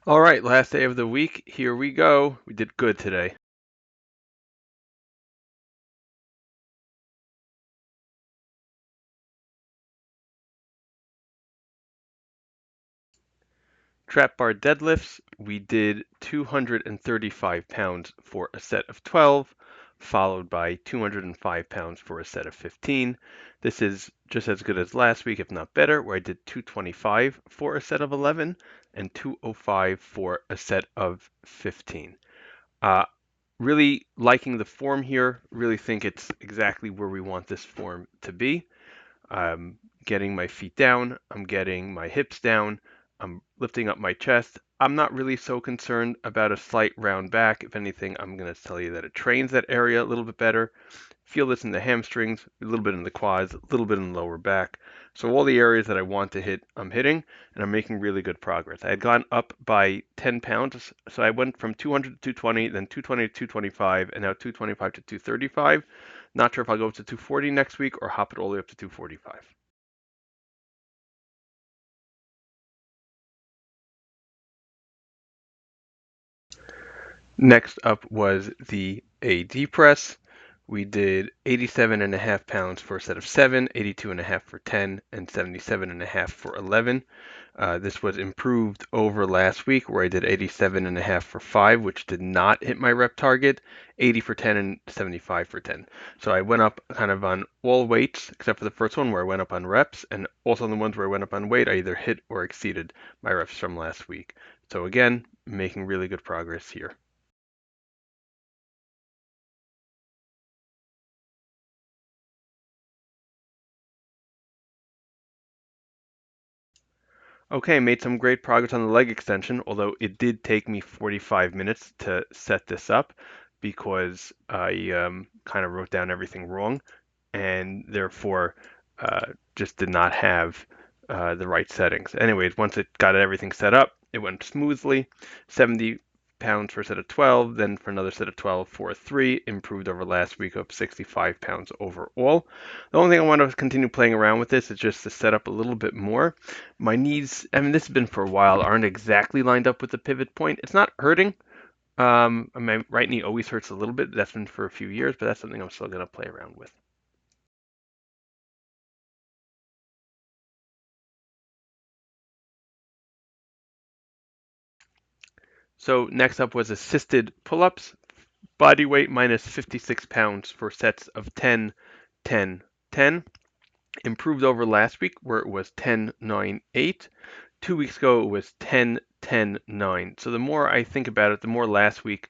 All right, last day of the week. Here we go. We did good today. Trap bar deadlifts, we did 235 pounds for a set of 12, followed by 205 pounds for a set of 15. This is just as good as last week, if not better, where I did 225 for a set of 11 and 205 for a set of 15. Uh, really liking the form here, really think it's exactly where we want this form to be. I'm getting my feet down, I'm getting my hips down, I'm lifting up my chest. I'm not really so concerned about a slight round back. If anything, I'm going to tell you that it trains that area a little bit better. Feel this in the hamstrings, a little bit in the quads, a little bit in the lower back. So all the areas that I want to hit, I'm hitting, and I'm making really good progress. I had gone up by 10 pounds, so I went from 200 to 220, then 220 to 225, and now 225 to 235. Not sure if I'll go up to 240 next week or hop it all the way up to 245. Next up was the AD press. We did 87.5 pounds for a set of 7, 82.5 for 10, and 77.5 for 11. This was improved over last week where I did 87.5 for 5, which did not hit my rep target, 80 for 10, and 75 for 10. So I went up kind of on all weights except for the first one where I went up on reps, and also on the ones where I went up on weight, I either hit or exceeded my reps from last week. So again, making really good progress here. Okay, made some great progress on the leg extension, although it did take me 45 minutes to set this up because I kind of wrote down everything wrong and therefore just did not have the right settings. Anyways, once it got everything set up, it went smoothly. 70 pounds for a set of 12, then for another set of 12 for a 3, improved over last week of 65 pounds overall. The only thing I want to continue playing around with this is just to set up a little bit more. My knees, I mean, this has been for a while, aren't exactly lined up with the pivot point. It's not hurting. My right knee always hurts a little bit. That's been for a few years, but that's something I'm still going to play around with. So next up was assisted pull-ups, body weight minus 56 pounds for sets of 10, 10, 10. Improved over last week where it was 10, 9, 8. 2 weeks ago it was 10, 10, 9. So the more I think about it, the more last week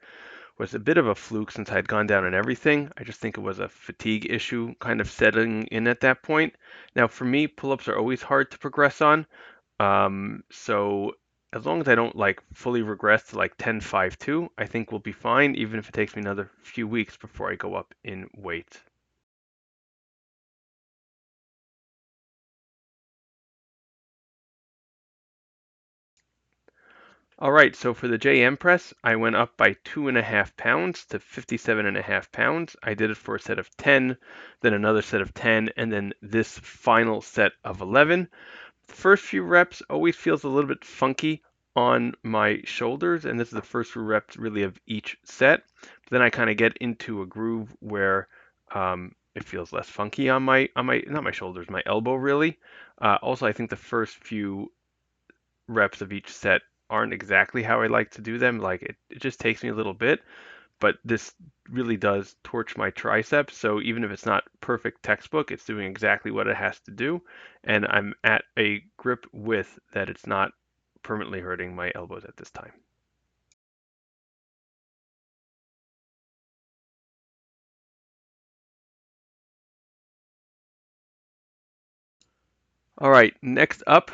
was a bit of a fluke since I'd gone down on everything. I just think it was a fatigue issue kind of setting in at that point. Now, for me, pull-ups are always hard to progress on. So as long as I don't like fully regress to like 10, 5, 2, I think we'll be fine, even if it takes me another few weeks before I go up in weight. All right, so for the JM press, I went up by 2.5 pounds to 57.5 pounds. I did it for a set of 10, then another set of 10, and then this final set of 11. First few reps always feels a little bit funky on my shoulders, and this is the first few reps really of each set. But then I kind of get into a groove where it feels less funky on my not my shoulders, my elbow really. Also, I think the first few reps of each set aren't exactly how I like to do them. Like it just takes me a little bit, but this really does torch my triceps. So even if it's not perfect textbook, it's doing exactly what it has to do. And I'm at a grip width that it's not permanently hurting my elbows at this time. All right, next up,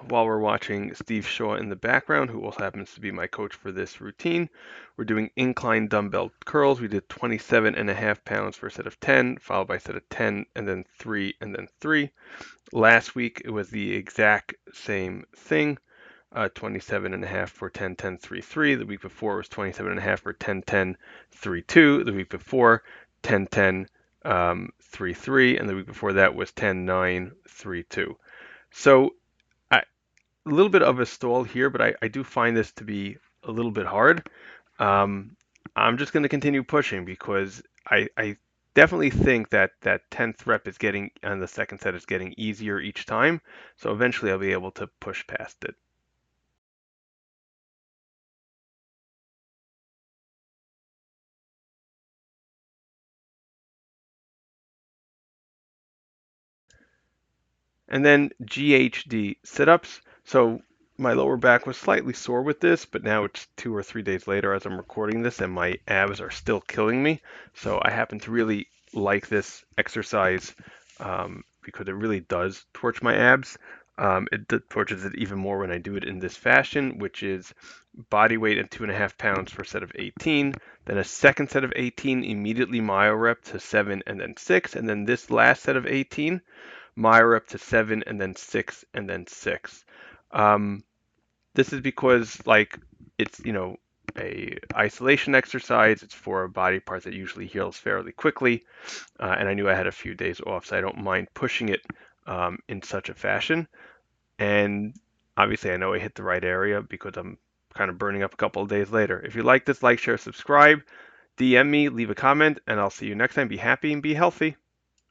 while we're watching Steve Shaw in the background, who also happens to be my coach for this routine, we're doing incline dumbbell curls. We did 27.5 pounds for a set of 10, followed by a set of 10, and then 3, and then 3. Last week, it was the exact same thing. 27.5 for 10, 10, 3, 3. The week before was 27.5 for 10, 10, 3, 2. The week before, 10, 10, 3, 3. And the week before that was 10, 9, 3, 2. So I, a little bit of a stall here, but I do find this to be a little bit hard. Um, I'm just going to continue pushing because I definitely think that that 10th rep is getting, on the second set, is getting easier each time. So eventually I'll be able to push past it. And then GHD sit-ups. So my lower back was slightly sore with this, but now it's 2 or 3 days later as I'm recording this, and my abs are still killing me. So I happen to really like this exercise because it really does torch my abs. Torches it even more when I do it in this fashion, which is body weight at 2.5 pounds for a set of 18, then a second set of 18, immediately myo rep to 7 and then 6, and then this last set of 18 Myra up to 7 and then 6 and then 6. Um, this is because like it's a isolation exercise. It's for a body part that usually heals fairly quickly, and I knew I had a few days off, so I don't mind pushing it in such a fashion. And obviously, I know I hit the right area because I'm kind of burning up a couple of days later. If you like this, like, share, subscribe, DM me, leave a comment, and I'll see you next time. Be happy and be healthy.